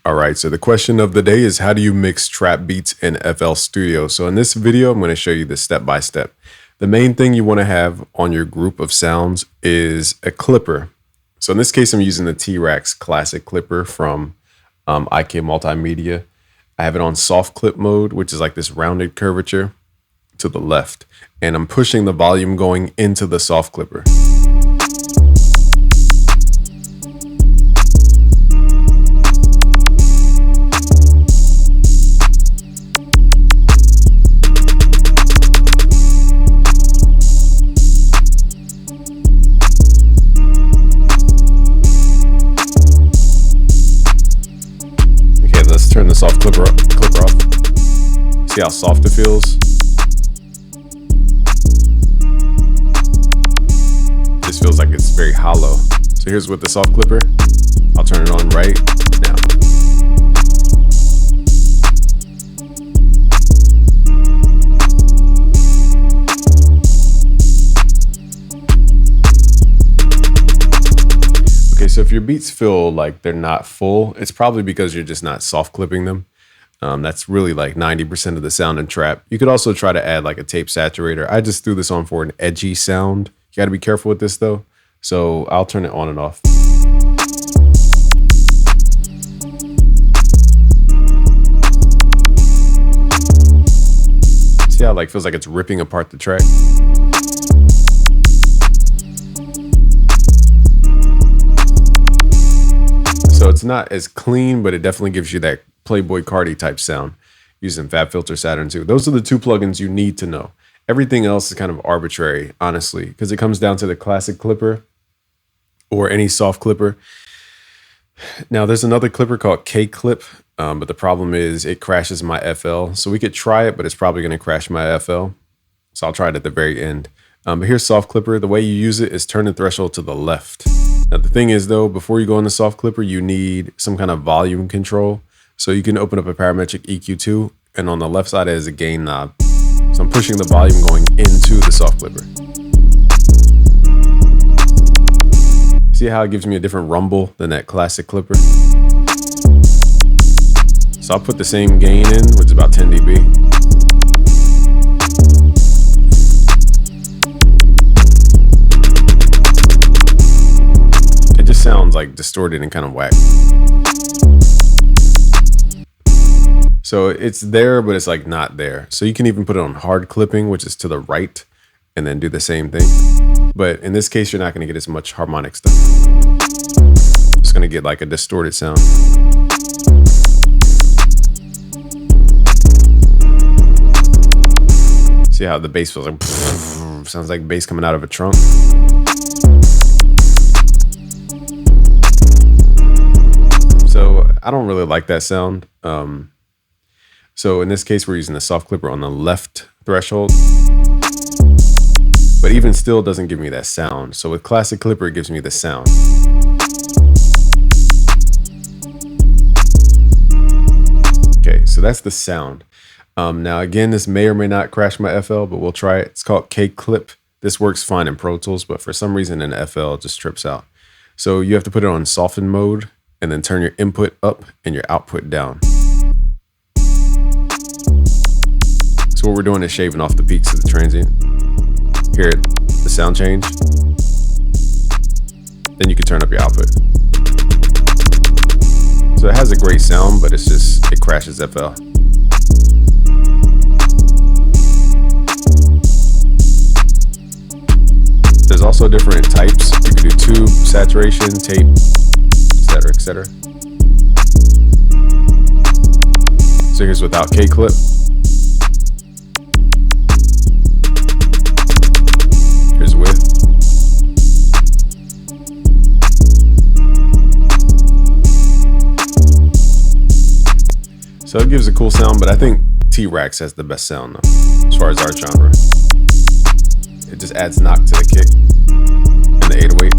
All right, so the question of the day is, how do you mix trap beats in FL Studio? So in this video, I'm going to show you the step-by-step. The main thing you want to have on your group of sounds is a clipper. So in this case, I'm using the T-Rex Classic Clipper from IK Multimedia. I have it on soft clip mode, which is like this rounded curvature to the left. And I'm pushing the volume going into the soft clipper. Let's turn the soft clipper off. See how soft it feels? This feels like it's very hollow. So here's with the soft clipper. I'll turn it on right now. So if your beats feel like they're not full, it's probably because you're just not soft clipping them. That's really like 90% of the sound in trap. You could also try to add like a tape saturator. I just threw this on for an edgy sound. You got to be careful with this though. So I'll turn it on and off. See how it like feels like it's ripping apart the track? So it's not as clean, but it definitely gives you that Playboy Cardi type sound using FabFilter Saturn 2. Those are the two plugins you need to know. Everything else is kind of arbitrary, honestly, because it comes down to the classic clipper or any soft clipper. Now there's another clipper called kclip, but the problem is it crashes my FL. So we could try it, but it's probably going to crash my FL. So I'll try it at the very end. But here's soft clipper. The way you use it is turn the threshold to the left. Now the thing is though, before you go in the soft clipper, you need some kind of volume control. So you can open up a parametric EQ2, and on the left side is a gain knob. So I'm pushing the volume going into the soft clipper. See how it gives me a different rumble than that classic clipper? So I'll put the same gain in, which is about 10 dB. Sounds like distorted and kind of whack. So it's there, but it's like not there. So you can even put it on hard clipping, which is to the right, and then do the same thing. But in this case, you're not going to get as much harmonic stuff. It's going to get like a distorted sound. See how the bass feels like, sounds like bass coming out of a trunk. So I don't really like that sound. So in this case, we're using the soft clipper on the left threshold, but even still doesn't give me that sound. So with classic clipper, it gives me the sound. Okay, so that's the sound. Now again, this may or may not crash my FL, but we'll try it. It's called kclip. This works fine in Pro Tools, but for some reason in FL, it just trips out. So you have to put it on soften mode, and then turn your input up and your output down. So what we're doing is shaving off the peaks of the transient. Hear it, the sound change. Then you can turn up your output. So it has a great sound, but it's just, it crashes FL. There's also different types. You can do tube, saturation, tape, etc., etc. So here's without kclip. Here's with. So it gives a cool sound, but I think T-Rex has the best sound though, as far as our genre. It just adds knock to the kick and the 808.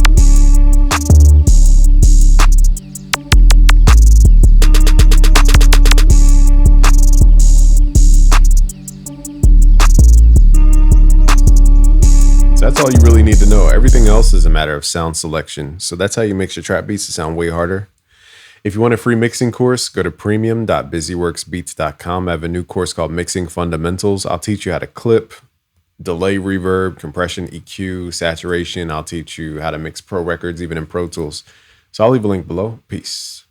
That's all you really need to know. Everything else is a matter of sound selection. So that's how you mix your trap beats to sound way harder. If you want a free mixing course, go to premium.busyworksbeats.com. I have a new course called Mixing Fundamentals. I'll teach you how to clip, delay, reverb, compression, EQ, saturation. I'll teach you how to mix pro records, even in Pro Tools. So I'll leave a link below. Peace.